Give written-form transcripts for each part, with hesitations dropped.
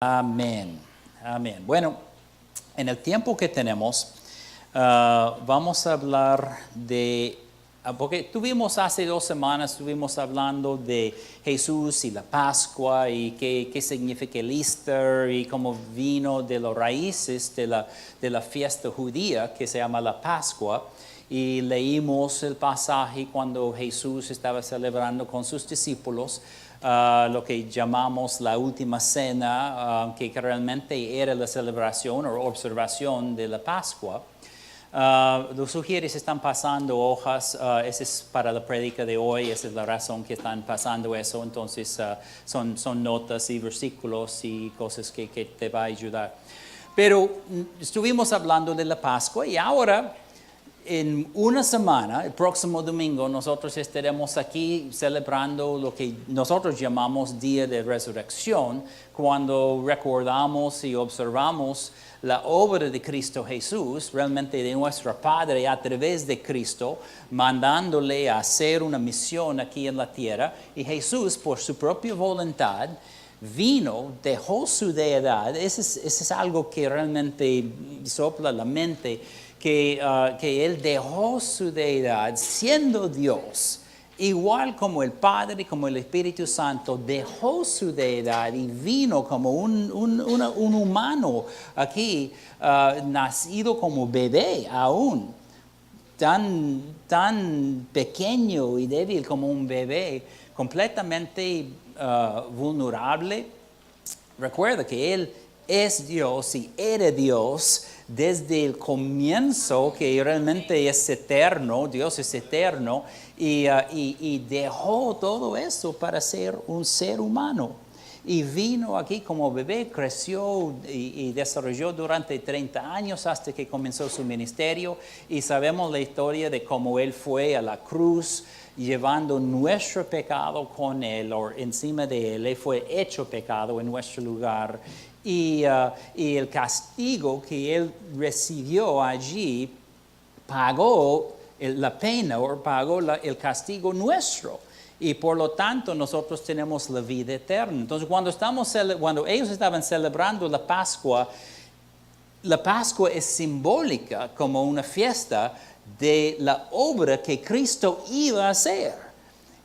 Amén. Amén. Bueno, en el tiempo que tenemos, vamos a hablar de, porque tuvimos hace 2 semanas, estuvimos hablando de Jesús y la Pascua y qué significa el Easter y cómo vino de las raíces de la fiesta judía que se llama la Pascua. Y leímos el pasaje cuando Jesús estaba celebrando con sus discípulos lo que llamamos la última cena, que realmente era la celebración o observación de la Pascua. Los sugieres están pasando hojas, esa es para la prédica de hoy, esa es la razón que están pasando eso, entonces son notas y versículos y cosas que te va a ayudar. Pero estuvimos hablando de la Pascua y ahora, en una semana, el próximo domingo, nosotros estaremos aquí celebrando lo que nosotros llamamos Día de Resurrección, cuando recordamos y observamos la obra de Cristo Jesús, realmente de nuestro Padre a través de Cristo, mandándole a hacer una misión aquí en la tierra. Y Jesús, por su propia voluntad, vino, dejó su deidad. Eso es algo que realmente sopla la mente, que Él dejó su deidad siendo Dios, igual como el Padre, como el Espíritu Santo, dejó su deidad y vino como un humano aquí, nacido como bebé aún, tan pequeño y débil como un bebé, completamente vulnerable. Recuerda que Él es Dios y era Dios desde el comienzo, que realmente es eterno, Dios es eterno, y dejó todo eso para ser un ser humano. Y vino aquí como bebé, creció y desarrolló durante 30 años hasta que comenzó su ministerio. Y sabemos la historia de cómo Él fue a la cruz, llevando nuestro pecado con Él, o encima de Él. Él fue hecho pecado en nuestro lugar. Y el castigo que Él recibió allí pagó la pena o pagó el castigo nuestro. Y por lo tanto nosotros tenemos la vida eterna. Entonces cuando ellos estaban celebrando la Pascua es simbólica como una fiesta de la obra que Cristo iba a hacer.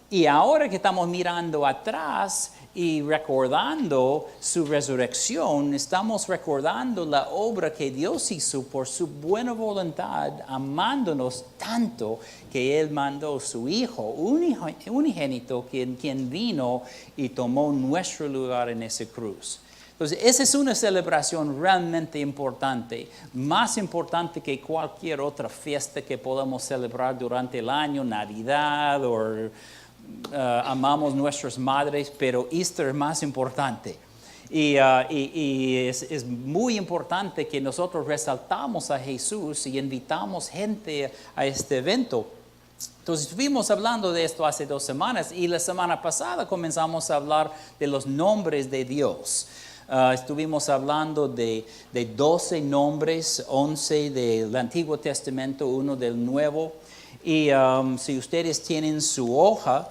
Y ahora que estamos mirando atrás y recordando su resurrección, estamos recordando la obra que Dios hizo por su buena voluntad, amándonos tanto que Él mandó su Hijo unigénito, quien vino y tomó nuestro lugar en esa cruz. Entonces, esa es una celebración realmente importante, más importante que cualquier otra fiesta que podamos celebrar durante el año, Navidad o amamos nuestras madres, pero Easter es más importante. Y es muy importante que nosotros resaltamos a Jesús y invitamos gente a este evento. Entonces estuvimos hablando de esto hace 2 semanas y la semana pasada comenzamos a hablar de los nombres de Dios. Estuvimos hablando de 12 nombres, 11 del Antiguo Testamento, 1 del Nuevo. Y si ustedes tienen su hoja,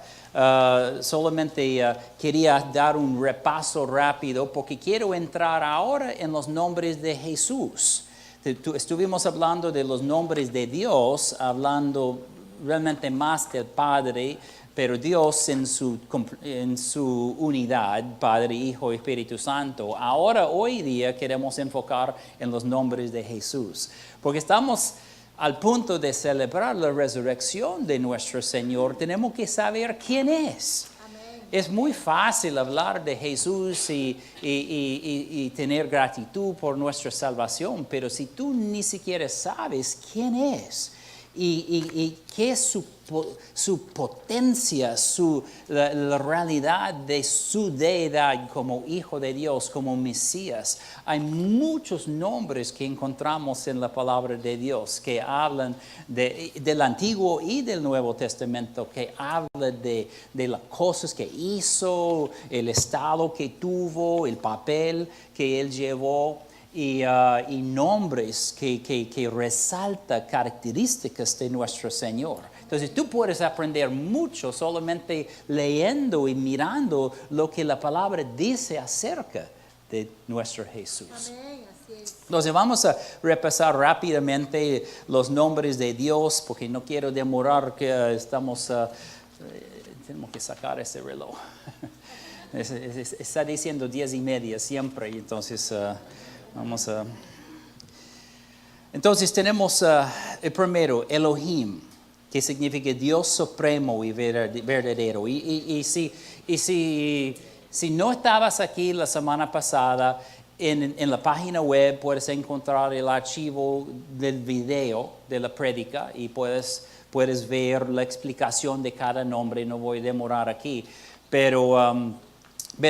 solamente quería dar un repaso rápido porque quiero entrar ahora en los nombres de Jesús. Estuvimos hablando de los nombres de Dios, hablando realmente más del Padre, pero Dios en su unidad, Padre, Hijo y Espíritu Santo. Ahora, hoy día, queremos enfocar en los nombres de Jesús, porque estamos al punto de celebrar la resurrección de nuestro Señor. Tenemos que saber quién es. Amén. Es muy fácil hablar de Jesús y tener gratitud por nuestra salvación, pero si tú ni siquiera sabes quién es y qué es su potencia, la realidad de su deidad como Hijo de Dios, como Mesías. Hay muchos nombres que encontramos en la palabra de Dios que hablan del Antiguo y del Nuevo Testamento, que hablan de las cosas que hizo, el estado que tuvo, el papel que Él llevó. Y nombres que resaltan características de nuestro Señor. Entonces tú puedes aprender mucho solamente leyendo y mirando lo que la palabra dice acerca de nuestro Jesús. Amén, así es. Entonces vamos a repasar rápidamente los nombres de Dios porque no quiero demorar que estamos, tenemos que sacar ese reloj. Está diciendo 10:30 siempre, entonces vamos a... Entonces tenemos el primero, Elohim, que significa Dios supremo y verdadero. Y si no estabas aquí la semana pasada, en la página web puedes encontrar el archivo del video de la prédica y puedes ver la explicación de cada nombre. No voy a demorar aquí, pero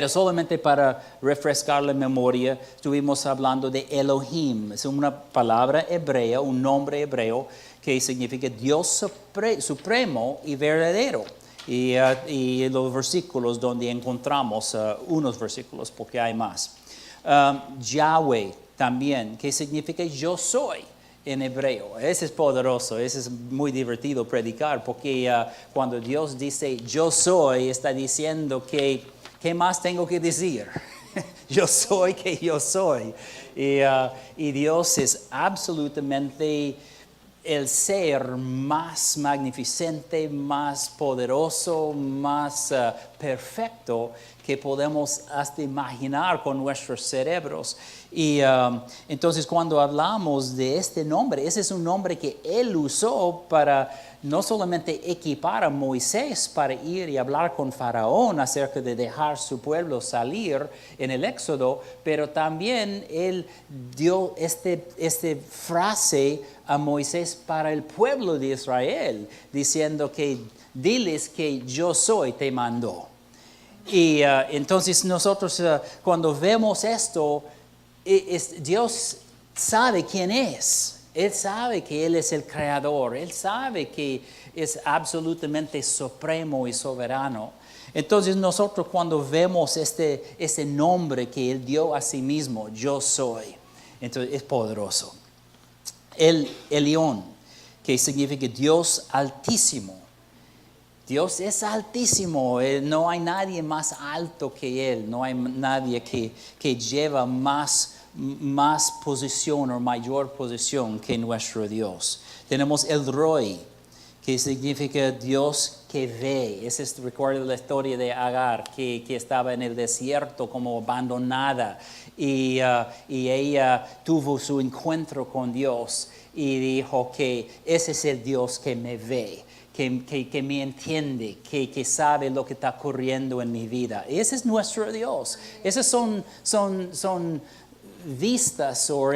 solamente para refrescar la memoria, estuvimos hablando de Elohim. Es una palabra hebrea, un nombre hebreo que significa Dios supremo y verdadero. Y los versículos donde encontramos unos versículos, porque hay más. Yahweh también, que significa yo soy en hebreo. Ese es poderoso, ese es muy divertido predicar, porque cuando Dios dice yo soy, está diciendo que ¿qué más tengo que decir? Yo soy que yo soy. Y Dios es absolutamente el ser más magnificente, más poderoso, más perfecto que podemos hasta imaginar con nuestros cerebros. Y entonces cuando hablamos de este nombre, ese es un nombre que Él usó para no solamente equipar a Moisés para ir y hablar con Faraón acerca de dejar su pueblo salir en el Éxodo, pero también Él dio esta frase a Moisés para el pueblo de Israel, diciendo que diles que yo soy te mandó. Y entonces nosotros cuando vemos esto, Dios sabe quién es. Él sabe que Él es el creador. Él sabe que es absolutamente supremo y soberano. Entonces nosotros cuando vemos ese nombre que Él dio a sí mismo, yo soy, entonces es poderoso. El Elión, que significa Dios altísimo. Dios es altísimo, no hay nadie más alto que Él, no hay nadie que lleva más posición o mayor posición que nuestro Dios. Tenemos el Roi, que significa Dios que ve. Recuerda la historia de Agar, que estaba en el desierto como abandonada y ella tuvo su encuentro con Dios y dijo que ese es el Dios que me ve. Que me entiende, que sabe lo que está ocurriendo en mi vida. Ese es nuestro Dios. Esos son vistas o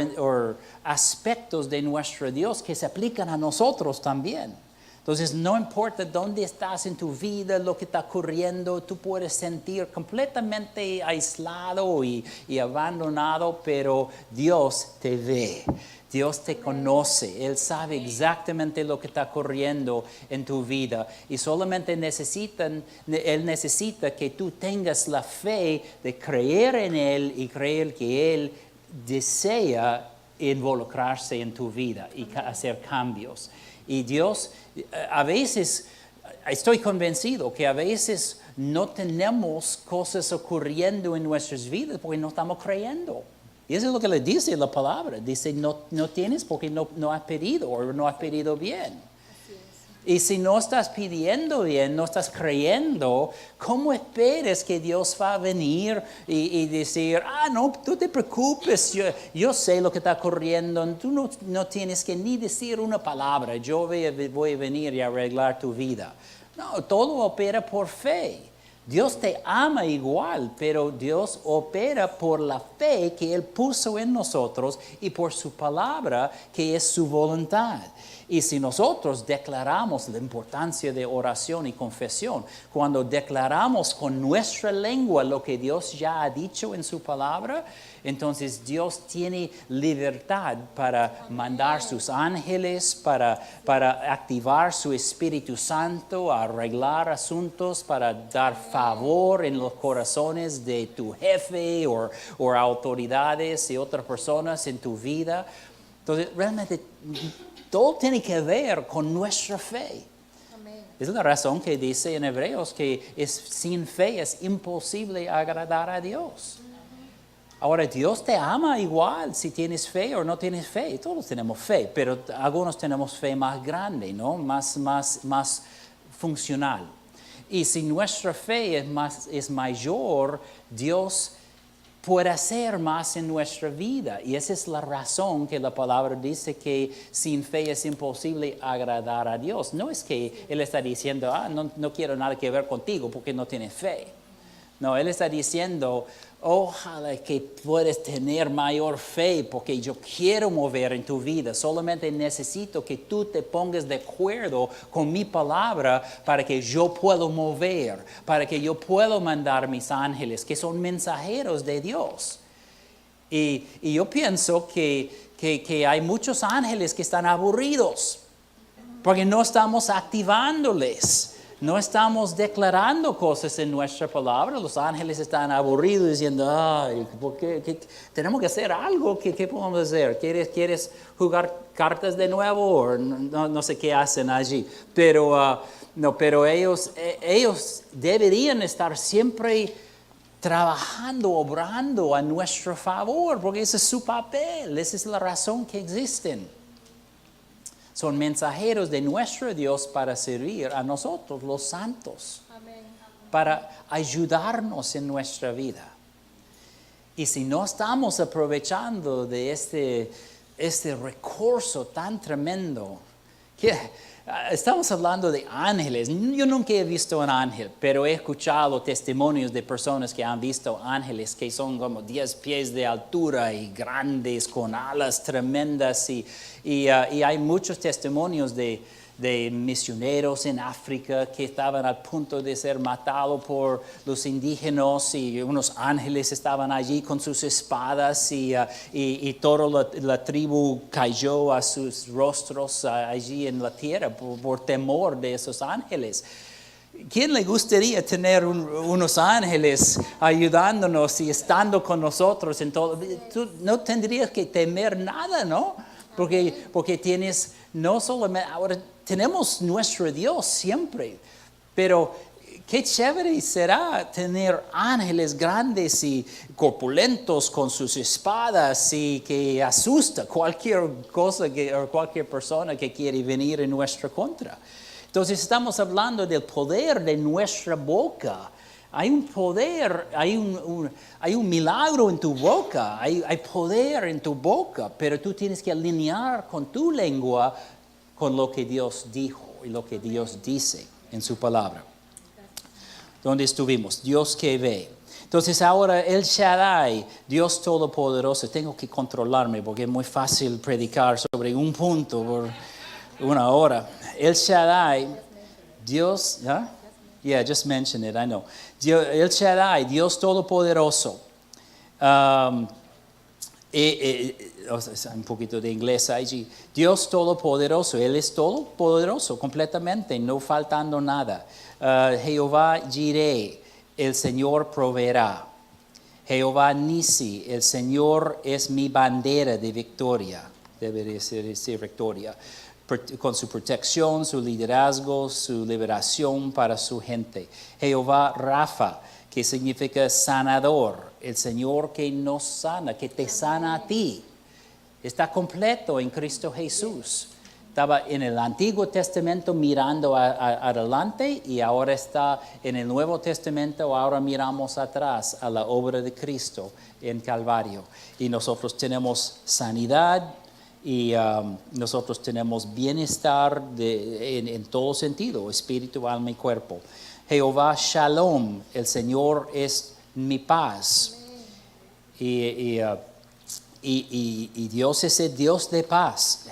aspectos de nuestro Dios que se aplican a nosotros también. Entonces, no importa dónde estás en tu vida, lo que está ocurriendo, tú puedes sentir completamente aislado y abandonado, pero Dios te ve. Dios te conoce, Él sabe exactamente lo que está ocurriendo en tu vida y solamente Él necesita que tú tengas la fe de creer en Él y creer que Él desea involucrarse en tu vida y hacer cambios. Y Dios, a veces, estoy convencido que a veces no tenemos cosas ocurriendo en nuestras vidas porque no estamos creyendo. Y eso es lo que le dice la palabra. Dice, no tienes porque no has pedido o no has pedido bien. Y si no estás pidiendo bien, no estás creyendo, ¿cómo esperes que Dios va a venir y decir, no, tú te preocupes, yo sé lo que está ocurriendo, tú no tienes que ni decir una palabra, yo voy a venir y arreglar tu vida? No, todo opera por fe. Dios te ama igual, pero Dios opera por la fe que Él puso en nosotros y por su palabra que es su voluntad. Y si nosotros declaramos la importancia de oración y confesión, cuando declaramos con nuestra lengua lo que Dios ya ha dicho en su palabra, entonces Dios tiene libertad para mandar sus ángeles, para activar su Espíritu Santo, arreglar asuntos, para dar favor en los corazones de tu jefe o autoridades y otras personas en tu vida. Entonces, realmente todo tiene que ver con nuestra fe. Amén. Es la razón que dice en Hebreos que sin fe es imposible agradar a Dios. Ahora, Dios te ama igual si tienes fe o no tienes fe. Todos tenemos fe, pero algunos tenemos fe más grande, ¿no? Más funcional. Y si nuestra fe es mayor, Dios puede hacer más en nuestra vida. Y esa es la razón que la palabra dice que sin fe es imposible agradar a Dios. No es que Él está diciendo, no quiero nada que ver contigo porque no tienes fe. No, Él está diciendo, ojalá que puedas tener mayor fe porque yo quiero mover en tu vida. Solamente necesito que tú te pongas de acuerdo con mi palabra para que yo pueda mover, para que yo pueda mandar mis ángeles, que son mensajeros de Dios. Y yo pienso que hay muchos ángeles que están aburridos porque no estamos activándoles. No estamos declarando cosas en nuestra palabra. Los ángeles están aburridos diciendo, ay, ¿por qué? Tenemos que hacer algo. ¿Qué podemos hacer? ¿Quieres jugar cartas de nuevo? O no sé qué hacen allí. Pero ellos deberían estar siempre trabajando, obrando a nuestro favor, porque ese es su papel. Esa es la razón que existen. Son mensajeros de nuestro Dios para servir a nosotros, los santos. Amén. Para ayudarnos en nuestra vida. Y si no estamos aprovechando de este recurso tan tremendo, estamos hablando de ángeles. Yo nunca he visto un ángel, pero he escuchado testimonios de personas que han visto ángeles que son como 10 pies de altura y grandes, con alas tremendas. Y hay muchos testimonios de misioneros en África que estaban al punto de ser matados por los indígenas y unos ángeles estaban allí con sus espadas y toda la tribu cayó a sus rostros allí en la tierra por temor de esos ángeles. ¿Quién le gustaría tener unos ángeles ayudándonos y estando con nosotros en todo? Tú no tendrías que temer nada, ¿no? Porque tienes no solamente, ahora tenemos nuestro Dios siempre, pero qué chévere será tener ángeles grandes y corpulentos con sus espadas y que asusta cualquier cosa o cualquier persona que quiere venir en nuestra contra. Entonces estamos hablando del poder de nuestra boca. Hay un poder, hay un milagro en tu boca, hay poder en tu boca, pero tú tienes que alinear con tu lengua con lo que Dios dijo y lo que Dios dice en su palabra. ¿Dónde estuvimos? Dios que ve. Entonces ahora el Shaddai, Dios Todopoderoso, tengo que controlarme porque es muy fácil predicar sobre un punto por una hora. El Shaddai, Dios, ¿ah? Yeah, just mention it, I know. El Shaddai, Dios Todopoderoso. Un poquito de inglés allí. Dios Todopoderoso, Él es todopoderoso completamente, no faltando nada. Jehová Jireh, el Señor proveerá. Jehová Nisi, el Señor es mi bandera de victoria. Debe decir victoria. Con su protección, su liderazgo, su liberación para su gente. Jehová Rafa, que significa sanador, el Señor que nos sana, que te sana a ti. Está completo en Cristo Jesús. Estaba en el Antiguo Testamento mirando adelante y ahora está en el Nuevo Testamento, ahora miramos atrás a la obra de Cristo en Calvario. Y nosotros tenemos sanidad, y nosotros tenemos bienestar en todo sentido, espíritu, alma y cuerpo. Jehová Shalom, el Señor es mi paz. Y Dios es el Dios de paz.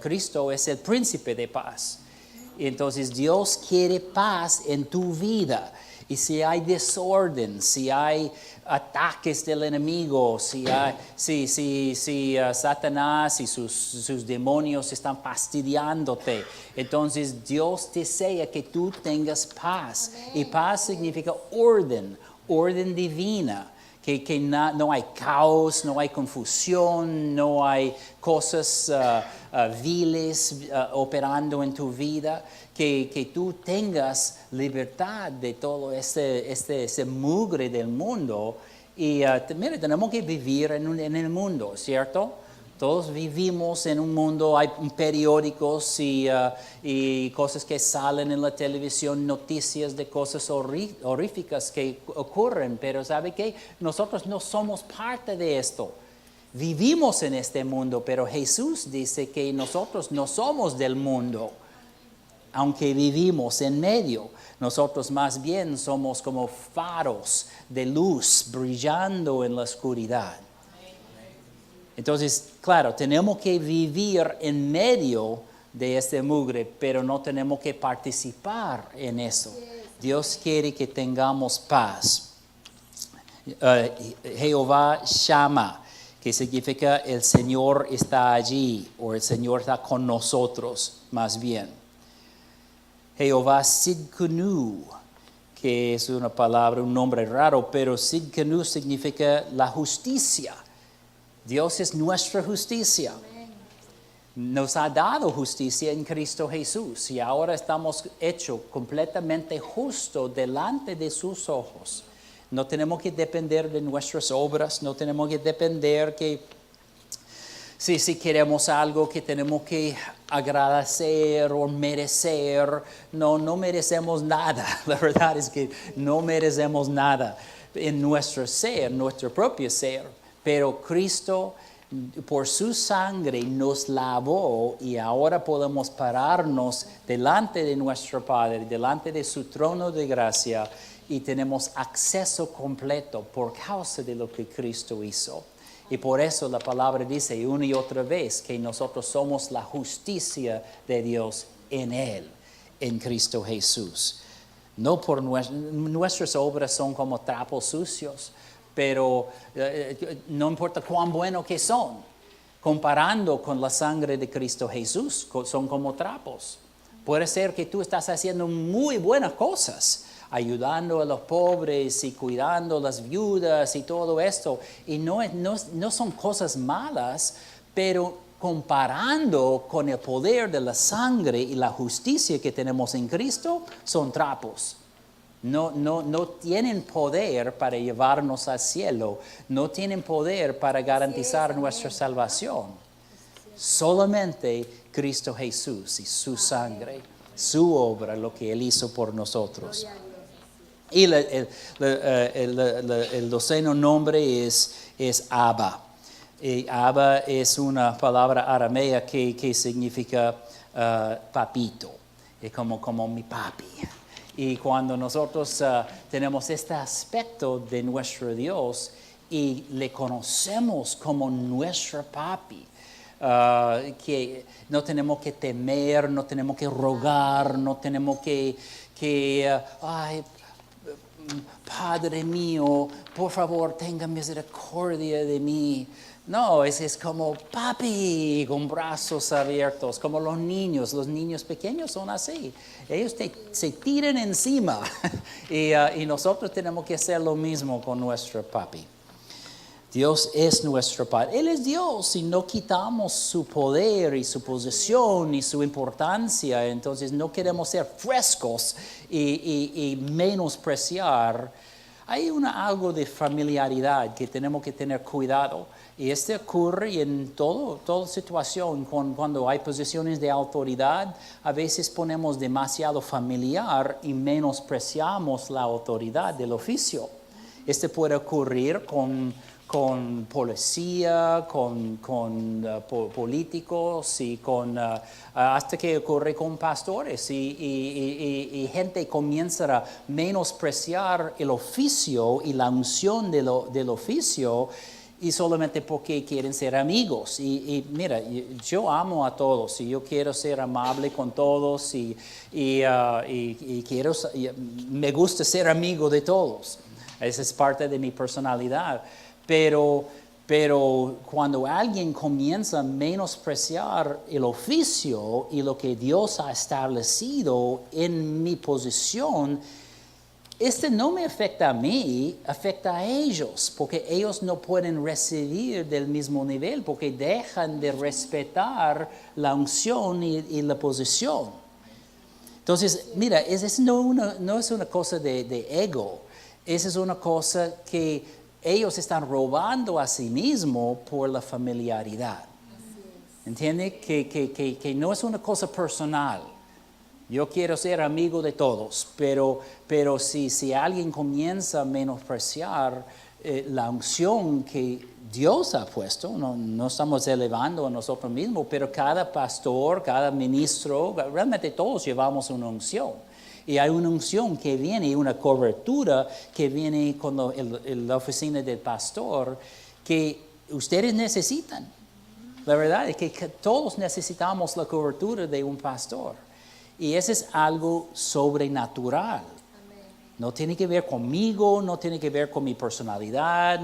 Cristo es el príncipe de paz. Y entonces Dios quiere paz en tu vida. Y si hay desorden, si hay ataques del enemigo, si Satanás y sus demonios están fastidiándote, entonces Dios desea que tú tengas paz. Amén. Y paz significa orden divina. Que no hay caos, no hay confusión, no hay cosas viles operando en tu vida, que tú tengas libertad de todo ese mugre del mundo Y mire, tenemos que vivir en el mundo, ¿cierto? Todos vivimos en un mundo, hay periódicos y cosas que salen en la televisión, noticias de cosas horríficas que ocurren, pero ¿sabe qué? Nosotros no somos parte de esto. Vivimos en este mundo, pero Jesús dice que nosotros no somos del mundo, aunque vivimos en medio. Nosotros más bien somos como faros de luz brillando en la oscuridad. Entonces, claro, tenemos que vivir en medio de este mugre, pero no tenemos que participar en eso. Dios quiere que tengamos paz. Jehová Shammah, que significa el Señor está allí, o el Señor está con nosotros, más bien. Jehová Sidkenu, que es una palabra, un nombre raro, pero Sidkenu significa la justicia. Dios es nuestra justicia. Nos ha dado justicia en Cristo Jesús y ahora estamos hechos completamente justos delante de sus ojos. No tenemos que depender de nuestras obras, no tenemos que depender que si queremos algo que tenemos que agradecer o merecer. No merecemos nada. La verdad es que no merecemos nada en nuestro ser, nuestro propio ser. Pero Cristo, por su sangre, nos lavó y ahora podemos pararnos delante de nuestro Padre, delante de su trono de gracia y tenemos acceso completo por causa de lo que Cristo hizo. Y por eso la palabra dice una y otra vez que nosotros somos la justicia de Dios en Él, en Cristo Jesús. No por nuestras obras son como trapos sucios, pero no importa cuán buenos que son, comparando con la sangre de Cristo Jesús, son como trapos. Puede ser que tú estás haciendo muy buenas cosas, ayudando a los pobres y cuidando a las viudas y todo esto, y no son cosas malas, pero comparando con el poder de la sangre y la justicia que tenemos en Cristo, son trapos. No tienen poder para llevarnos al cielo, no tienen poder para garantizar nuestra salvación. Solamente Cristo Jesús y su sangre, su obra, lo que Él hizo por nosotros. Y el 12º nombre es Abba. Y Abba es una palabra aramea que significa papito, es como mi papi. Y cuando nosotros tenemos este aspecto de nuestro Dios y le conocemos como nuestro papi, que no tenemos que temer, no tenemos que rogar, no tenemos que ay, Padre mío, por favor, tenga misericordia de mí. No, es como papi, con brazos abiertos, como los niños pequeños son así. Ellos se tiran encima y nosotros tenemos que hacer lo mismo con nuestro papi. Dios es nuestro Padre. Él es Dios y no quitamos su poder y su posición y su importancia. Entonces no queremos ser frescos y menospreciar. Hay algo de familiaridad que tenemos que tener cuidado. Y ocurre en toda situación. Cuando hay posiciones de autoridad, a veces ponemos demasiado familiar y menospreciamos la autoridad del oficio. Puede ocurrir con policía, con políticos y hasta que ocurre con pastores y gente comienza a menospreciar el oficio y la unción del oficio y solamente porque quieren ser amigos. Y mira, yo amo a todos y yo quiero ser amable con todos y me gusta ser amigo de todos. Esa es parte de mi personalidad. Pero cuando alguien comienza a menospreciar el oficio y lo que Dios ha establecido en mi posición, no me afecta a mí, afecta a ellos, porque ellos no pueden recibir del mismo nivel, porque dejan de respetar la unción y la posición. Entonces, mira, no es una cosa de ego, esa es una cosa que ellos están robando a sí mismos por la familiaridad. ¿Entiende? Que no es una cosa personal. Yo quiero ser amigo de todos, pero si alguien comienza a menospreciar la unción que Dios ha puesto, no estamos elevando a nosotros mismos, pero cada pastor, cada ministro, realmente todos llevamos una unción. Y hay una unción que viene, una cobertura que viene con la oficina del pastor que ustedes necesitan. La verdad es que todos necesitamos la cobertura de un pastor. Y eso es algo sobrenatural. No tiene que ver conmigo, no tiene que ver con mi personalidad.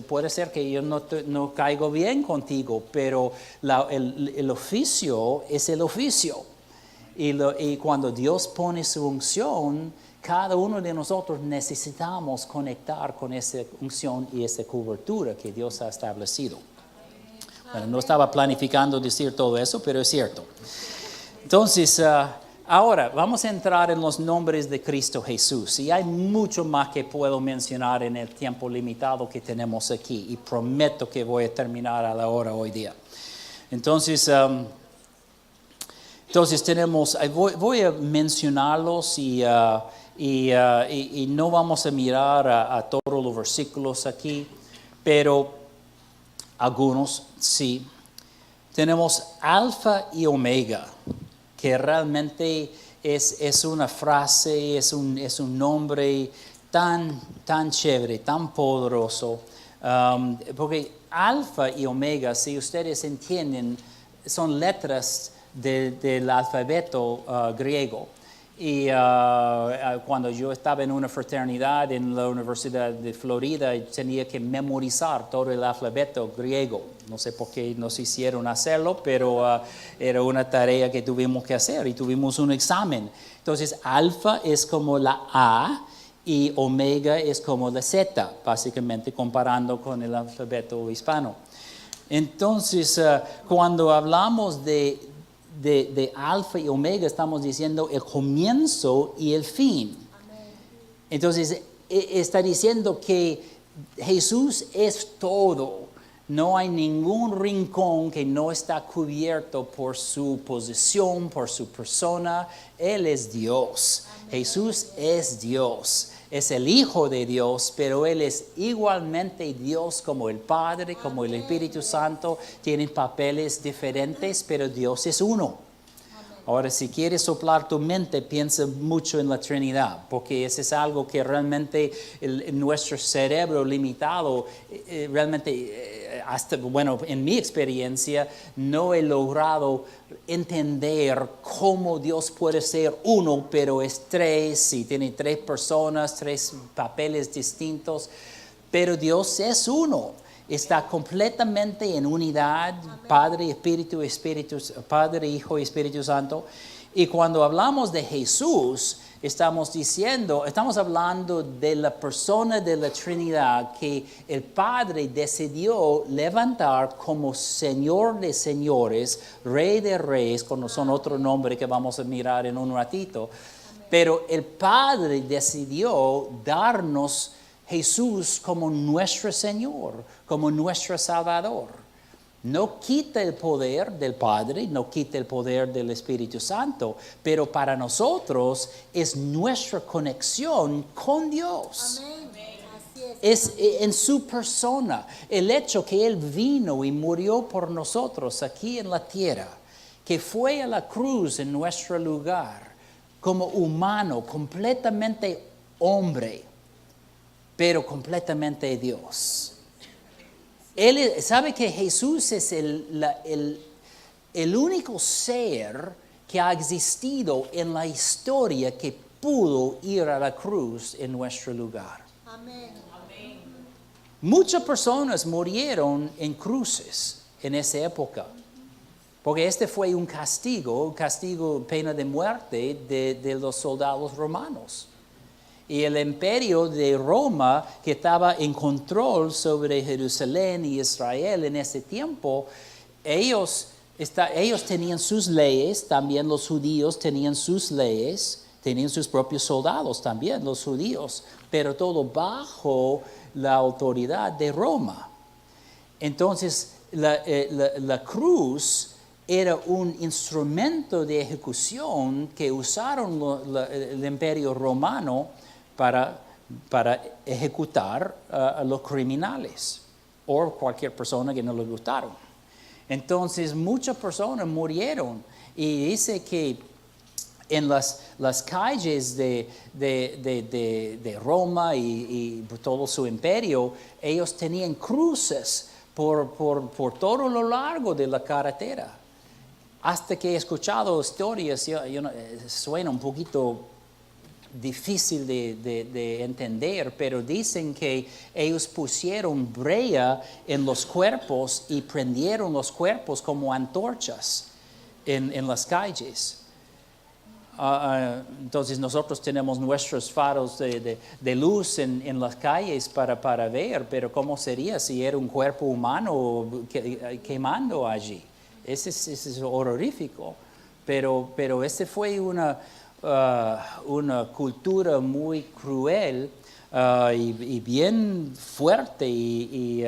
Puede ser que yo no caigo bien contigo, pero el oficio es el oficio. Y cuando Dios pone su unción, cada uno de nosotros necesitamos conectar con esa unción y esa cobertura que Dios ha establecido. Bueno, no estaba planificando decir todo eso, pero es cierto. Entonces, ahora vamos a entrar en los nombres de Cristo Jesús. Y hay mucho más que puedo mencionar en el tiempo limitado que tenemos aquí. Y prometo que voy a terminar a la hora hoy día. Entonces tenemos, voy a mencionarlos y no vamos a mirar a todos los versículos aquí, pero algunos sí. Tenemos Alfa y Omega, que realmente es una frase, es un nombre tan chévere, tan poderoso, porque Alfa y Omega, si ustedes entienden, son letras del alfabeto griego. Y cuando yo estaba en una fraternidad en la Universidad de Florida, tenía que memorizar todo el alfabeto griego. No sé por qué nos hicieron hacerlo, pero era una tarea que tuvimos que hacer y tuvimos un examen. Entonces, alfa es como la A y omega es como la Z, básicamente comparando con el alfabeto hispano. Entonces, cuando hablamos de alfa y omega, estamos diciendo el comienzo y el fin. Entonces, está diciendo que Jesús es todo. No hay ningún rincón que no está cubierto por su posición, por su persona. Él es Dios. Jesús es Dios. Es el Hijo de Dios, pero Él es igualmente Dios como el Padre, como el Espíritu Santo. Tienen papeles diferentes, pero Dios es uno. Ahora, si quieres soplar tu mente, piensa mucho en la Trinidad, porque eso es algo que realmente nuestro cerebro limitado, realmente, en mi experiencia, no he logrado entender cómo Dios puede ser uno, pero es tres, y tiene tres personas, tres papeles distintos, pero Dios es uno. Está completamente en unidad, Padre, Padre, Hijo y Espíritu Santo. Y cuando hablamos de Jesús, estamos hablando de la persona de la Trinidad que el Padre decidió levantar como Señor de señores, Rey de reyes, son otro nombre que vamos a mirar en un ratito. Pero el Padre decidió darnos Jesús como nuestro Señor, como nuestro Salvador. No quita el poder del Padre, no quita el poder del Espíritu Santo, pero para nosotros es nuestra conexión con Dios. Amén. Es en su persona, el hecho que Él vino y murió por nosotros aquí en la tierra, que fue a la cruz en nuestro lugar, como humano, completamente hombre, pero completamente Dios. Él sabe que Jesús es el único ser que ha existido en la historia que pudo ir a la cruz en nuestro lugar. Amén. Muchas personas murieron en cruces en esa época, porque este fue un castigo, pena de muerte de los soldados romanos. Y el imperio de Roma, que estaba en control sobre Jerusalén y Israel en ese tiempo, ellos tenían sus leyes, también los judíos tenían sus leyes, Tenían sus propios soldados también, los judíos, pero todo bajo la autoridad de Roma. Entonces, la cruz era un instrumento de ejecución que usaron el imperio romano para ejecutar a los criminales o cualquier persona que no les gustaron. Entonces, muchas personas murieron y dice que en las calles de Roma y todo su imperio, ellos tenían cruces por todo lo largo de la carretera. Hasta que he escuchado historias, suena un poquito difícil de entender, pero dicen que ellos pusieron brea en los cuerpos y prendieron los cuerpos como antorchas en las calles. Entonces nosotros tenemos nuestros faros de luz en las calles para ver, pero ¿cómo sería si era un cuerpo humano quemando allí? Ese es horrorífico, pero ese fue una cultura muy cruel y bien fuerte y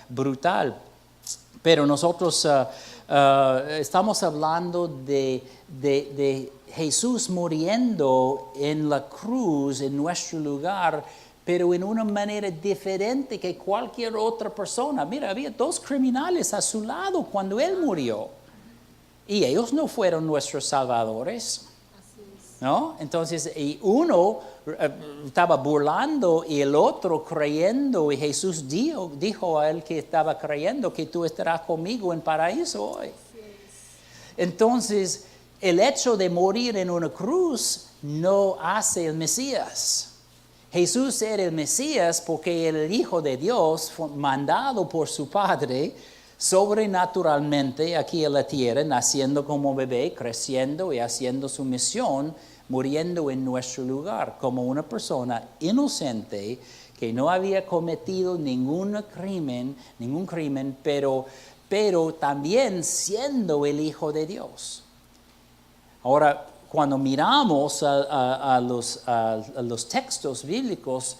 brutal. Pero nosotros estamos hablando de Jesús muriendo en la cruz en nuestro lugar, pero en una manera diferente que cualquier otra persona. Mira, había 2 criminales a su lado cuando Él murió. Y ellos no fueron nuestros salvadores. ¿No? Entonces, y uno estaba burlando y el otro creyendo, y Jesús dijo a él que estaba creyendo que tú estarás conmigo en paraíso hoy. Entonces, el hecho de morir en una cruz no hace el Mesías. Jesús era el Mesías porque era el Hijo de Dios, fue mandado por su Padre sobrenaturalmente aquí en la tierra, naciendo como bebé, creciendo y haciendo su misión, muriendo en nuestro lugar como una persona inocente que no había cometido ningún crimen, pero también siendo el Hijo de Dios. Ahora, cuando miramos a los textos bíblicos,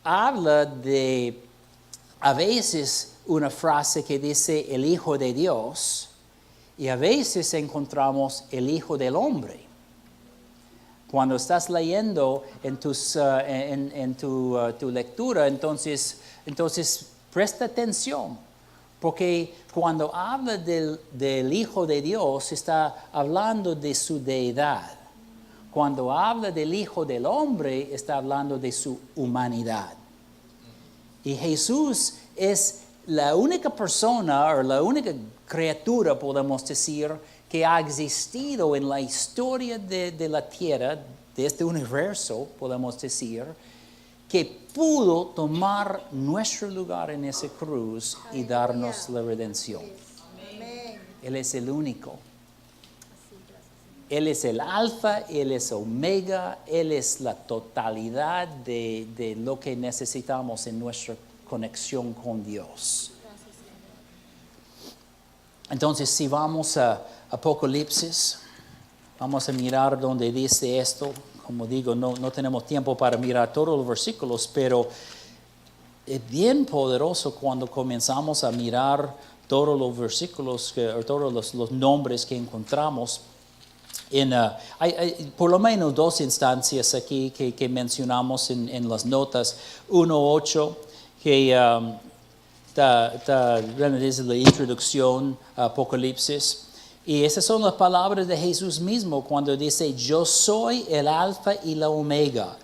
habla de a veces una frase que dice el Hijo de Dios y a veces encontramos el Hijo del Hombre. Cuando estás leyendo en tu lectura, entonces presta atención, porque cuando habla del Hijo de Dios está hablando de su deidad. Cuando habla del Hijo del Hombre está hablando de su humanidad. Y Jesús es la única persona o la única criatura, podemos decir, que ha existido en la historia de la tierra, de este universo, podemos decir, que pudo tomar nuestro lugar en esa cruz y darnos la redención. Él es el único. Él es el alfa, Él es omega, Él es la totalidad de lo que necesitamos en nuestra conexión con Dios. Entonces, si vamos a Apocalipsis, vamos a mirar donde dice esto. Como digo, no tenemos tiempo para mirar todos los versículos, pero es bien poderoso cuando comenzamos a mirar todos los versículos, todos los nombres que encontramos. Hay por lo menos 2 instancias aquí que mencionamos en las notas. 1:8, que desde la introducción a Apocalipsis. Y esas son las palabras de Jesús mismo cuando dice: yo soy el alfa y la omega,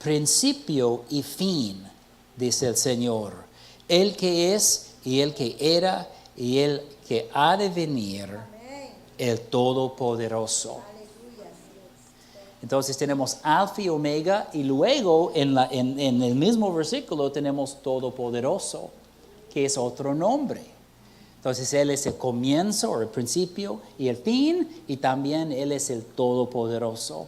principio y fin, dice el Señor, el que es y el que era y el que ha de venir, el Todopoderoso. Entonces tenemos alfa y omega, y luego en el mismo versículo tenemos Todopoderoso, que es otro nombre. Entonces Él es el comienzo o el principio y el fin, y también Él es el Todopoderoso.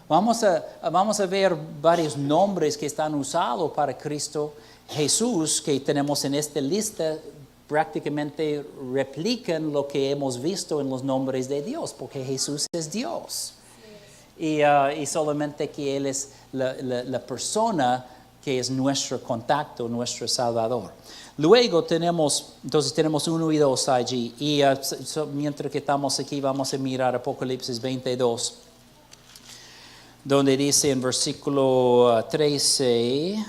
Vamos a ver varios nombres que están usados para Cristo Jesús, que tenemos en esta lista. Prácticamente replican lo que hemos visto en los nombres de Dios, porque Jesús es Dios. y solamente que Él es la persona que es nuestro contacto, nuestro Salvador. Luego tenemos 1 y 2 allí, y mientras que estamos aquí vamos a mirar Apocalipsis 22, donde dice en versículo 13...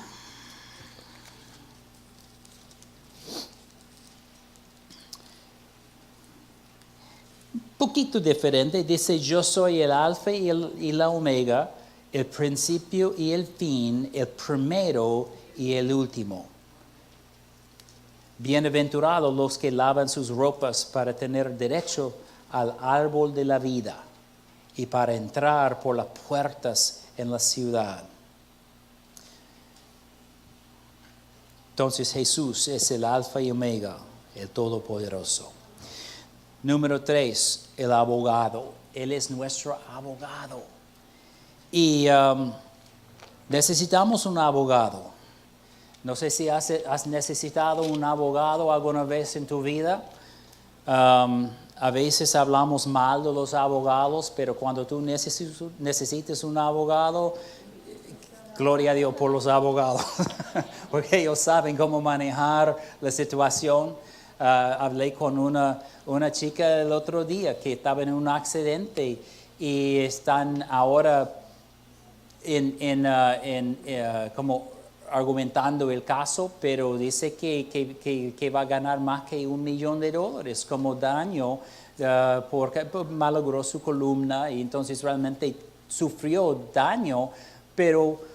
poquito diferente, dice: yo soy el alfa y la omega, el principio y el fin, el primero y el último. Bienaventurados los que lavan sus ropas para tener derecho al árbol de la vida y para entrar por las puertas en la ciudad. Entonces Jesús es el alfa y omega, el todopoderoso. Número 3, el abogado. Él es nuestro abogado. Y necesitamos un abogado. No sé si has necesitado un abogado alguna vez en tu vida. A veces hablamos mal de los abogados, pero cuando tú necesites un abogado, gloria a Dios por los abogados, porque ellos saben cómo manejar la situación. Hablé con una chica el otro día que estaba en un accidente y están ahora como argumentando el caso, pero dice que va a ganar más que $1 millón como daño porque malogró su columna y entonces realmente sufrió daño, pero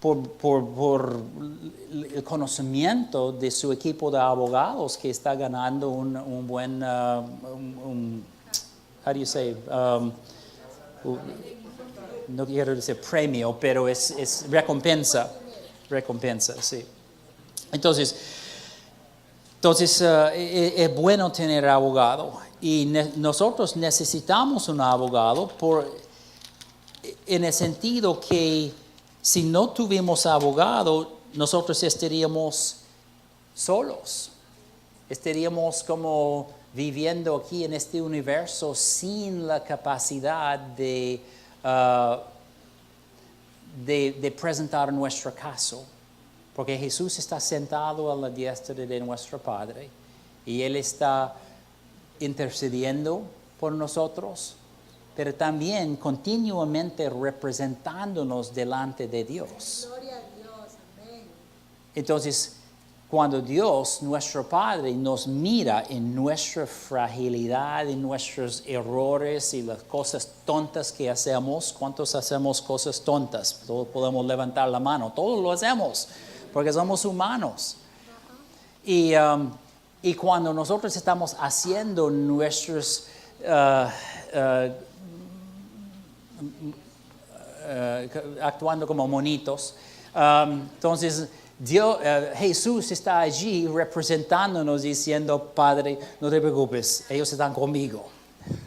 por el conocimiento de su equipo de abogados que está ganando un buen, how do you say, no quiero decir premio, pero es recompensa, sí. Entonces es bueno tener abogado y nosotros necesitamos un abogado en el sentido que si no tuviéramos abogado, nosotros estaríamos solos. Estaríamos como viviendo aquí en este universo sin la capacidad de presentar nuestro caso. Porque Jesús está sentado a la diestra de nuestro Padre y Él está intercediendo por nosotros, pero también continuamente representándonos delante de Dios. Gloria a Dios, amén. Entonces, cuando Dios, nuestro Padre, nos mira en nuestra fragilidad, en nuestros errores y las cosas tontas que hacemos, ¿cuántos hacemos cosas tontas? Todos podemos levantar la mano, todos lo hacemos, porque somos humanos. Y cuando nosotros estamos haciendo nuestros... actuando como monitos. Entonces, Jesús está allí representándonos diciendo: Padre, no te preocupes, ellos están conmigo.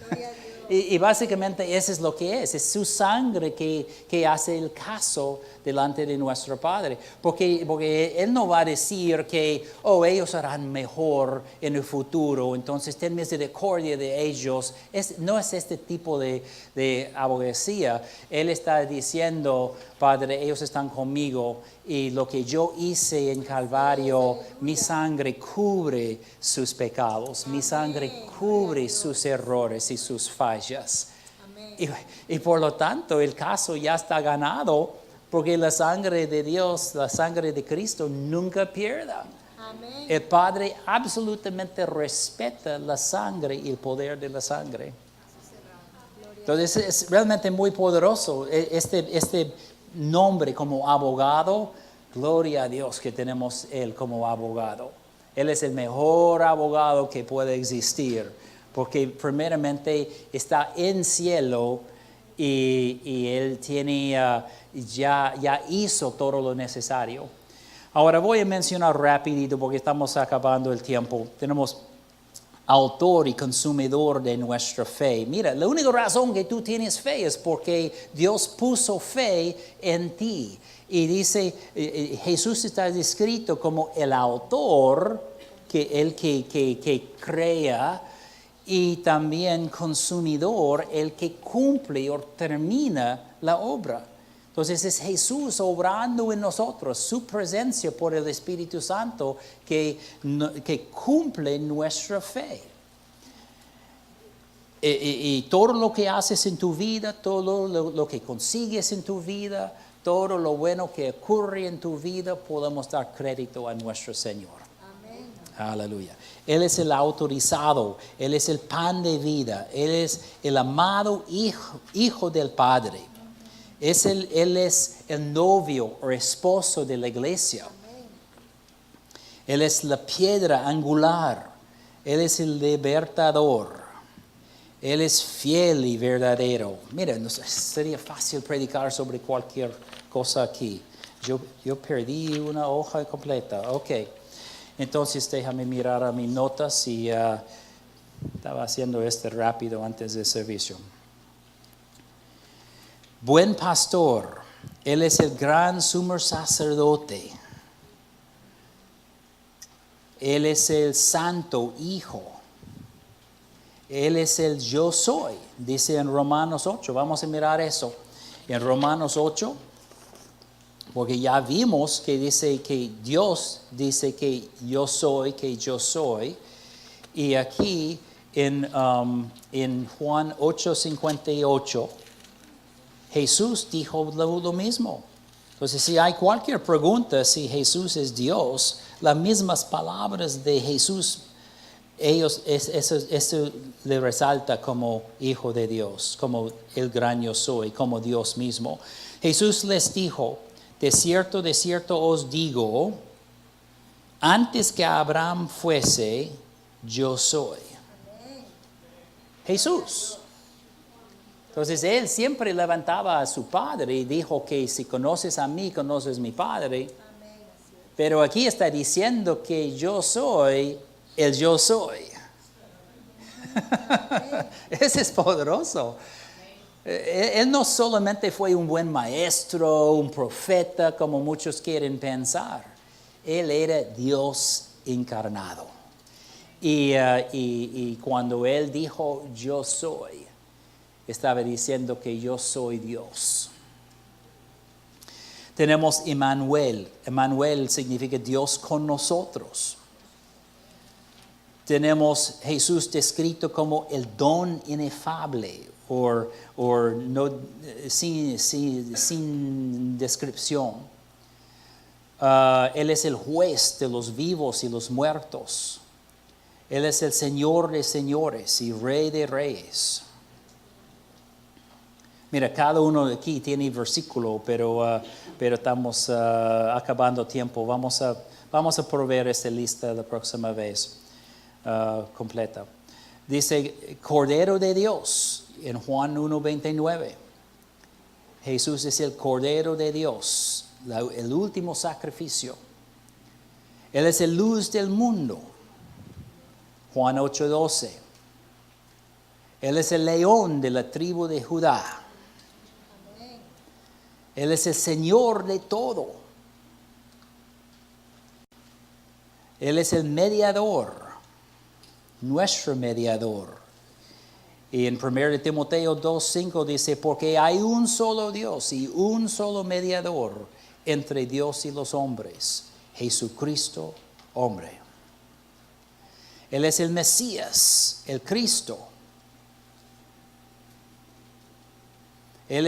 Gloria a Dios. Y básicamente eso es lo que es su sangre que hace el caso delante de nuestro Padre. Porque Él no va a decir que, ellos harán mejor en el futuro, entonces ten misericordia de ellos. No es este tipo de abogacía. Él está diciendo: Padre, ellos están conmigo y lo que yo hice en Calvario, mi sangre cubre sus pecados, mi sangre cubre sus errores y sus fallas. Y por lo tanto el caso ya está ganado, porque la sangre de Dios, la sangre de Cristo nunca pierda. Amén. El Padre absolutamente respeta la sangre y el poder de la sangre. Entonces es realmente muy poderoso este nombre como abogado. Gloria a Dios que tenemos Él como abogado. Él es el mejor abogado que puede existir, porque primeramente está en cielo y Él tiene, ya hizo todo lo necesario. Ahora voy a mencionar rapidito porque estamos acabando el tiempo. Tenemos autor y consumidor de nuestra fe. Mira, la única razón que tú tienes fe es porque Dios puso fe en ti. Y dice, Jesús está descrito como el autor, el que crea, y también consumidor, el que cumple o termina la obra. Entonces es Jesús obrando en nosotros, su presencia por el Espíritu Santo que cumple nuestra fe. Y todo lo que haces en tu vida, todo lo que consigues en tu vida, todo lo bueno que ocurre en tu vida, podemos dar crédito a nuestro Señor. Amén. Aleluya. Él es el autorizado, Él es el pan de vida, Él es el amado hijo del Padre. Él es el novio o esposo de la iglesia. Él es la piedra angular. Él es el libertador. Él es fiel y verdadero. Miren, sería fácil predicar sobre cualquier cosa aquí. Yo perdí una hoja completa. Ok. Entonces déjame mirar a mis notas y estaba haciendo rápido antes del servicio. Buen pastor, Él es el gran sumo sacerdote. Él es el santo hijo. Él es el yo soy, dice en Romanos 8. Vamos a mirar eso. En Romanos 8, porque ya vimos que dice que Dios dice que yo soy. Y aquí en Juan 8:58, Jesús dijo lo mismo. Entonces, si hay cualquier pregunta si Jesús es Dios, las mismas palabras de Jesús, eso le resalta como hijo de Dios, como el gran yo soy, como Dios mismo. Jesús les dijo, de cierto os digo, antes que Abraham fuese, yo soy. Jesús. Entonces él siempre levantaba a su Padre y dijo que si conoces a mí, conoces a mi Padre. Pero aquí está diciendo que yo soy el yo soy. Ese es poderoso. Él no solamente fue un buen maestro, un profeta, como muchos quieren pensar. Él era Dios encarnado. Y cuando él dijo yo soy, estaba diciendo que yo soy Dios. Tenemos Emmanuel. Emmanuel significa Dios con nosotros. Tenemos Jesús descrito como el don inefable o no, sin descripción. Él es el juez de los vivos y los muertos. Él es el Señor de señores y Rey de reyes. Mira, cada uno de aquí tiene versículo, pero estamos acabando tiempo. Vamos a proveer esta lista la próxima vez completa. Dice, Cordero de Dios, en Juan 1:29. Jesús es el Cordero de Dios, el último sacrificio. Él es el luz del mundo. Juan 8:12. Él es el león de la tribu de Judá. Él es el Señor de todo. Él es el mediador, nuestro mediador. Y en 1 Timoteo 2:5 dice, porque hay un solo Dios y un solo mediador entre Dios y los hombres, Jesucristo, hombre. Él es el Mesías, el Cristo. Él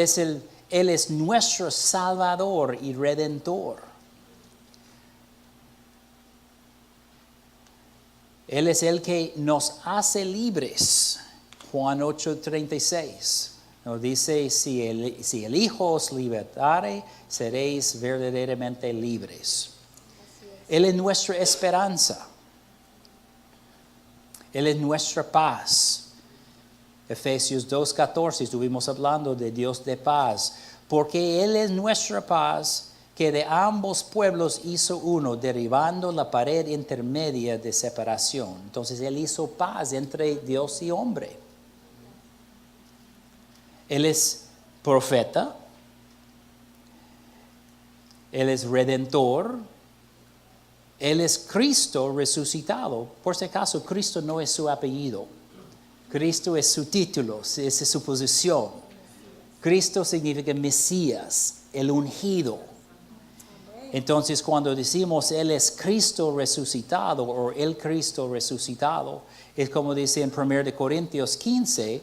es nuestro Salvador y Redentor. Él es el que nos hace libres. Juan 8:36. Nos dice, si el Hijo os libertare, seréis verdaderamente libres. Él es nuestra esperanza. Él es nuestra paz. Efesios 2:14, estuvimos hablando de Dios de paz. Porque Él es nuestra paz, que de ambos pueblos hizo uno, derribando la pared intermedia de separación. Entonces Él hizo paz entre Dios y hombre. Él es profeta. Él es redentor. Él es Cristo resucitado. Por si acaso, Cristo no es su apellido. Cristo es su título, es su posición. Cristo significa Mesías, el ungido. Entonces, cuando decimos Él es Cristo resucitado o el Cristo resucitado, es como dice en 1 de Corintios 15,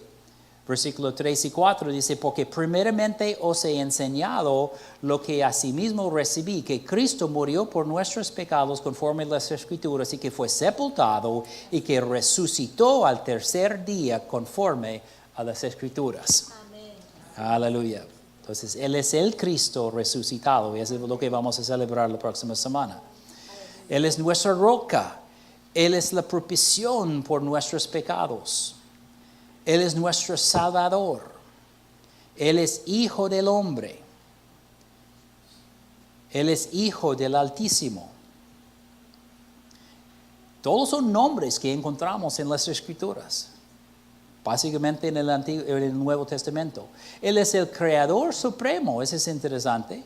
versículos 3 y 4, dice, porque primeramente os he enseñado lo que asimismo recibí, que Cristo murió por nuestros pecados conforme a las Escrituras, y que fue sepultado y que resucitó al tercer día conforme a las Escrituras. Amén. Aleluya. Entonces, Él es el Cristo resucitado, y eso es lo que vamos a celebrar la próxima semana. Él es nuestra roca. Él es la propiciación por nuestros pecados. Él es nuestro Salvador. Él es Hijo del Hombre. Él es Hijo del Altísimo. Todos son nombres que encontramos en las Escrituras, básicamente en el Nuevo Testamento. Él es el Creador Supremo, eso es interesante.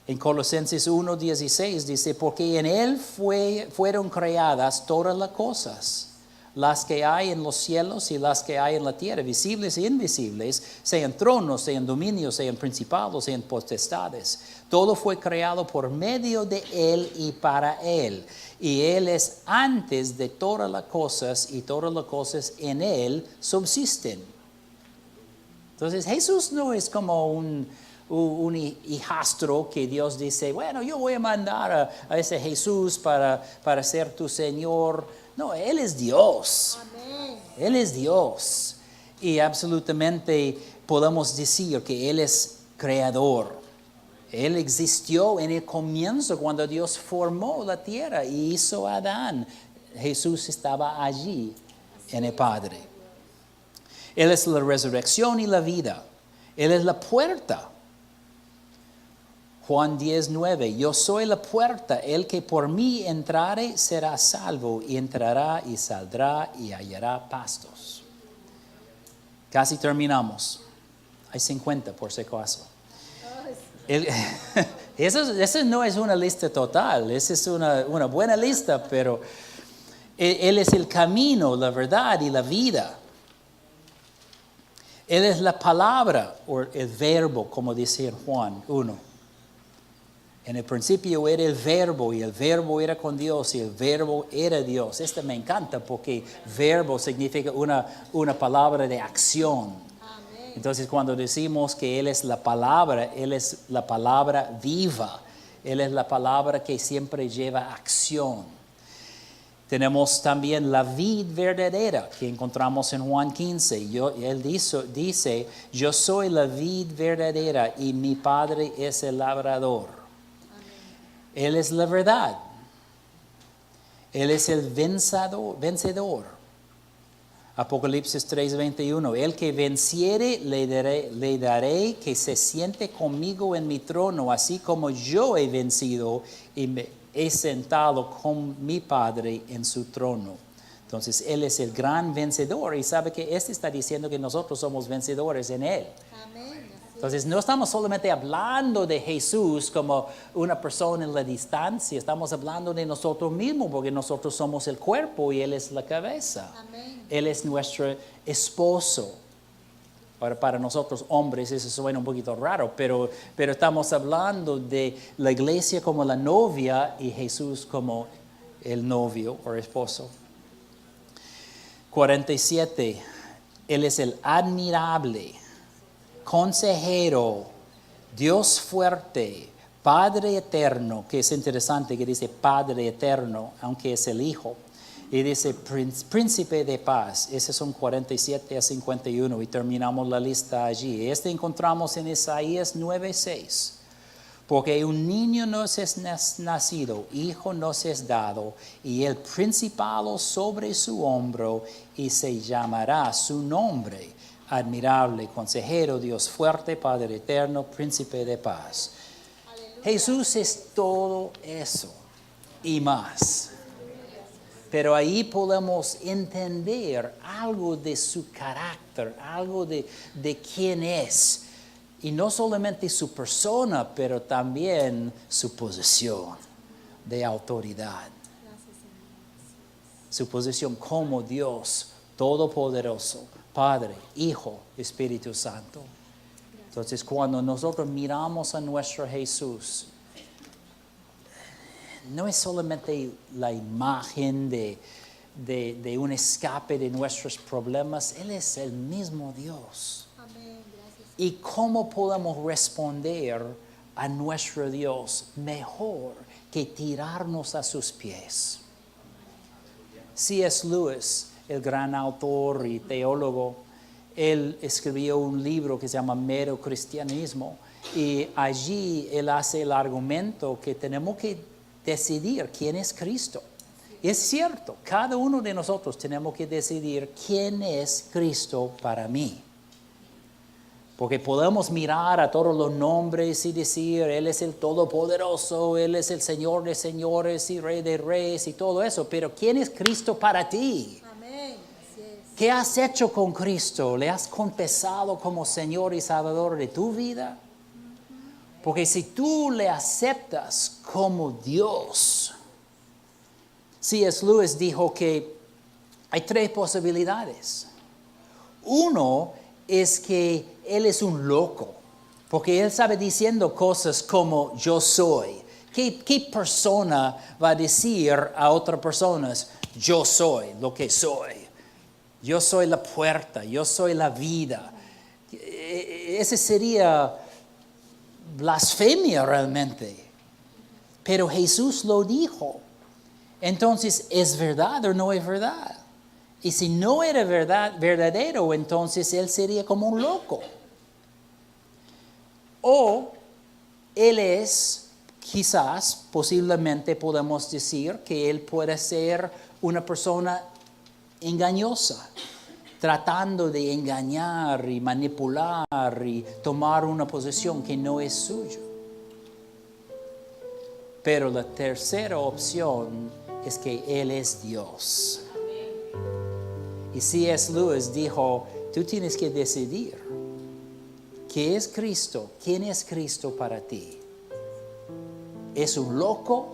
En Colosenses 1:16 dice, porque en Él fueron creadas todas las cosas, las que hay en los cielos y las que hay en la tierra, visibles e invisibles, sean tronos, sean dominios, sean principados, sean potestades. Todo fue creado por medio de Él y para Él. Y Él es antes de todas las cosas, y todas las cosas en Él subsisten. Entonces Jesús no es como un hijastro que Dios dice, bueno, yo voy a mandar a ese Jesús para ser tu Señor. No, Él es Dios. Amén. Él es Dios. Y absolutamente podemos decir que Él es creador. Él existió en el comienzo cuando Dios formó la tierra y hizo a Adán. Jesús estaba allí en el Padre. Él es la resurrección y la vida. Él es la puerta. Juan 10:9, yo soy la puerta, el que por mí entrare será salvo, y entrará y saldrá y hallará pastos. Casi terminamos. Hay 50 por si acaso. Eso no es una lista total, esa es una buena lista, pero Él es el camino, la verdad y la vida. Él es la palabra o el verbo, como dice en Juan 1. En el principio era el verbo, y el verbo era con Dios, y el verbo era Dios. Esto me encanta porque verbo significa una palabra de acción. Amén. Entonces, cuando decimos que Él es la palabra viva. Él es la palabra que siempre lleva acción. Tenemos también la vid verdadera que encontramos en Juan 15. Él dice, yo soy la vid verdadera y mi Padre es el labrador. Él es la verdad. Él es el vencedor. Apocalipsis 3:21. El que venciere le daré que se siente conmigo en mi trono, así como yo he vencido y me he sentado con mi Padre en su trono. Entonces, Él es el gran vencedor, y sabe que este está diciendo que nosotros somos vencedores en Él. Amén. Entonces, no estamos solamente hablando de Jesús como una persona en la distancia, estamos hablando de nosotros mismos, porque nosotros somos el cuerpo y Él es la cabeza. Amén. Él es nuestro esposo. Para nosotros hombres eso suena un poquito raro, pero estamos hablando de la iglesia como la novia y Jesús como el novio o esposo. 47. Él es el admirable, consejero, Dios fuerte, Padre eterno, que es interesante que dice Padre eterno, aunque es el Hijo. Y dice príncipe de paz. Esos son 47 a 51 y terminamos la lista allí. Este encontramos en Isaías 9:6. Porque un niño nos es nacido, hijo nos es dado, y el principado sobre su hombro, y se llamará su nombre, admirable, consejero, Dios fuerte, Padre eterno, príncipe de paz. Aleluya. Jesús es todo eso y más. Pero ahí podemos entender algo de su carácter, algo de quién es. Y no solamente su persona, pero también su posición de autoridad. Su posición como Dios Todopoderoso, Padre, Hijo, Espíritu Santo. Entonces, cuando nosotros miramos a nuestro Jesús, no es solamente la imagen de un escape de nuestros problemas, Él es el mismo Dios. Amén. Gracias. ¿Y cómo podemos responder a nuestro Dios mejor que tirarnos a sus pies? C.S. Lewis, el gran autor y teólogo, él escribió un libro que se llama Mero Cristianismo, y allí él hace el argumento que tenemos que decidir quién es Cristo. Y es cierto, cada uno de nosotros tenemos que decidir quién es Cristo para mí. Porque podemos mirar a todos los nombres y decir, Él es el Todopoderoso, Él es el Señor de señores y Rey de reyes y todo eso. Pero ¿quién es Cristo para ti? Amén. Así es. ¿Qué has hecho con Cristo? ¿Le has confesado como Señor y Salvador de tu vida? Porque si tú le aceptas como Dios, C.S. Lewis dijo que hay 3 posibilidades. Uno es que Él es un loco, porque Él sabe diciendo cosas como yo soy. ¿Qué persona va a decir a otras personas, yo soy lo que soy? Yo soy la puerta, yo soy la vida. Ese sería blasfemia realmente. Pero Jesús lo dijo. Entonces, ¿es verdad o no es verdad? Y si no era verdadero, entonces Él sería como un loco. O Él es, quizás, posiblemente podemos decir que Él puede ser una persona engañosa, tratando de engañar y manipular y tomar una posición que no es suya. Pero la tercera opción es que Él es Dios. Y C.S. Lewis dijo, tú tienes que decidir qué es Cristo, quién es Cristo para ti. ¿Es un loco?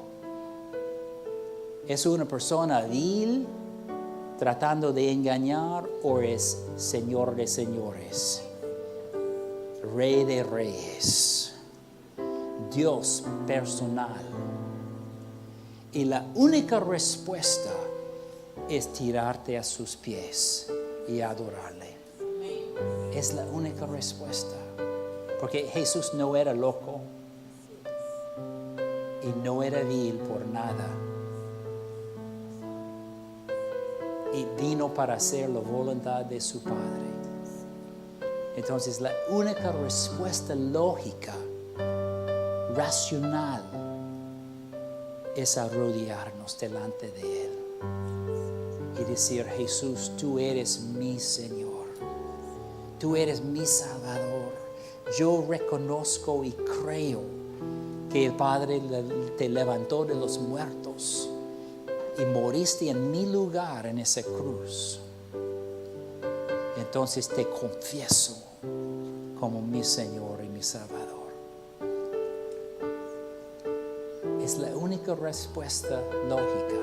¿Es una persona vil tratando de engañar o es Señor de señores, Rey de reyes, Dios personal? Y la única respuesta es tirarte a sus pies y adorarle. Es la única respuesta. Porque Jesús no era loco y no era vil por nada. Y vino para hacer la voluntad de su Padre. Entonces la única respuesta lógica, racional, es arrodillarnos delante de Él y decir, Jesús, tú eres mi Señor, tú eres mi Salvador. Yo reconozco y creo que el Padre te levantó de los muertos y moriste en mi lugar en esa cruz. Entonces te confieso como mi Señor y mi Salvador. Es la única respuesta lógica.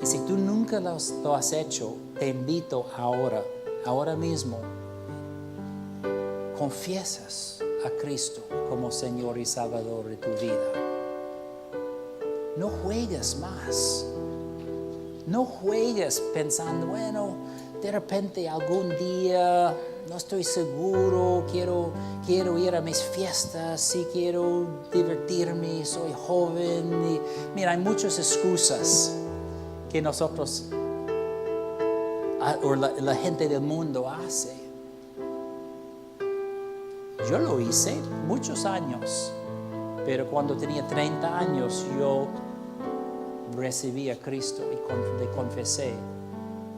Y si tú nunca lo has hecho, te invito ahora mismo, confiesas a Cristo como Señor y Salvador de tu vida. No juegues más. No juegues pensando, bueno, de repente algún día no estoy seguro, quiero ir a mis fiestas, sí quiero divertirme, soy joven. Y, mira, hay muchas excusas que nosotros o la gente del mundo hace. Yo lo hice muchos años, pero cuando tenía 30 años yo recibí a Cristo y le confesé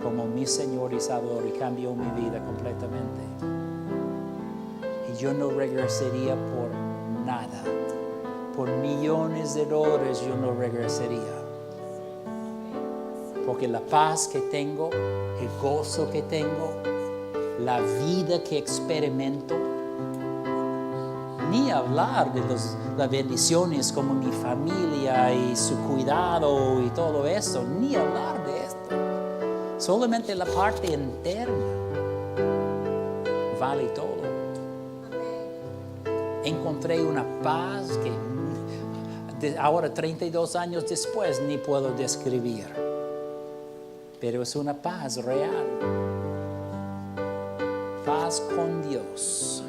como mi Señor y Salvador, y cambió mi vida completamente. Y yo no regresaría por nada. Por millones de dólares yo no regresaría. Porque la paz que tengo, el gozo que tengo, la vida que experimento, ni hablar de las bendiciones como mi familia y su cuidado y todo eso, ni hablar de esto. Solamente la parte interna vale todo. encontré una paz que ahora 32 años después ni puedo describir. Pero es una paz real. Paz con Dios.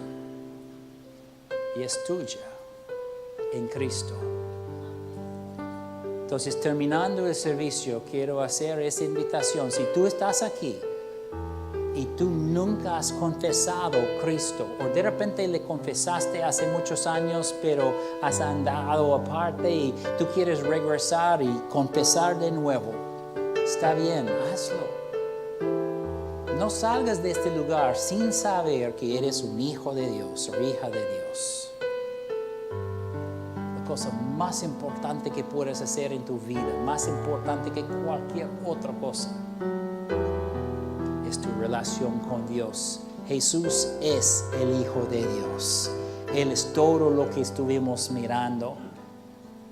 Y es tuya en Cristo. Entonces, terminando el servicio, quiero hacer esa invitación. Si tú estás aquí y tú nunca has confesado a Cristo, o de repente le confesaste hace muchos años, pero has andado aparte y tú quieres regresar y confesar de nuevo, está bien, hazlo. No salgas de este lugar sin saber que eres un hijo de Dios o hija de Dios. La cosa más importante que puedes hacer en tu vida, más importante que cualquier otra cosa, es tu relación con Dios. Jesús es el Hijo de Dios. Él es todo lo que estuvimos mirando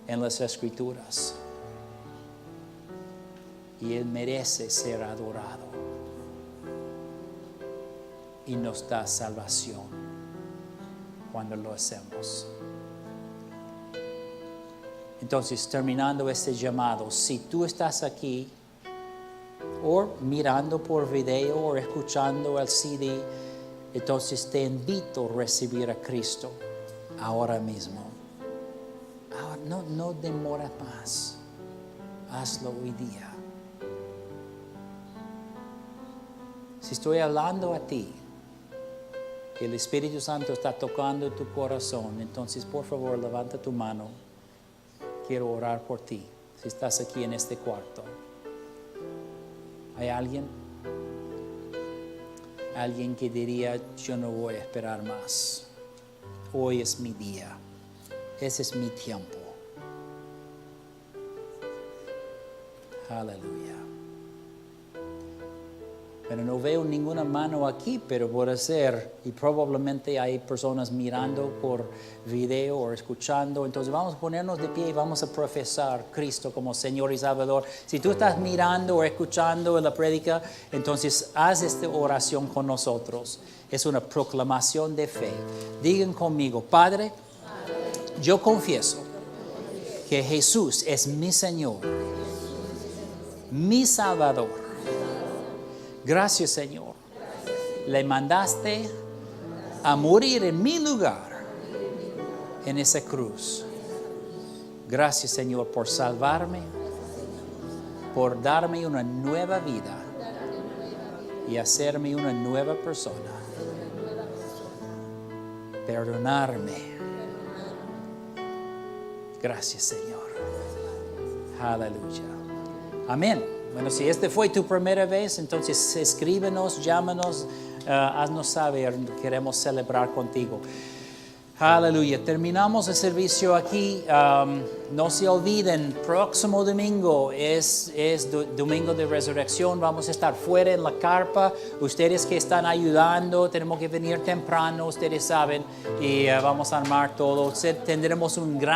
en las Escrituras. Y Él merece ser adorado. Y nos da salvación cuando lo hacemos. Entonces, terminando este llamado, si tú estás aquí o mirando por video o escuchando el CD, entonces te invito a recibir a Cristo ahora mismo. Ahora, no demora más. Hazlo hoy día. Si estoy hablando a ti, que el Espíritu Santo está tocando tu corazón, entonces por favor levanta tu mano. Quiero orar por ti. Si estás aquí en este cuarto, ¿hay alguien? Alguien que diría, yo no voy a esperar más. Hoy es mi día. Ese es mi tiempo. Aleluya. Pero no veo ninguna mano aquí, pero puede ser, y probablemente hay personas mirando por video o escuchando. Entonces vamos a ponernos de pie y vamos a profesar a Cristo como Señor y Salvador. Si tú estás mirando o escuchando la prédica, entonces haz esta oración con nosotros. Es una proclamación de fe. Digan conmigo, Padre, yo confieso que Jesús es mi Señor, mi Salvador. Gracias, Señor. Le mandaste a morir en mi lugar en esa cruz. Gracias, Señor, por salvarme, por darme una nueva vida y hacerme una nueva persona. Perdonarme. Gracias, Señor. Aleluya. Amén. Bueno, si este fue tu primera vez, entonces escríbenos, llámanos, haznos saber, queremos celebrar contigo. Aleluya. Terminamos el servicio aquí. No se olviden, próximo domingo es domingo de resurrección. Vamos a estar fuera en la carpa. Ustedes que están ayudando, tenemos que venir temprano, ustedes saben, y vamos a armar todo. Tendremos un gran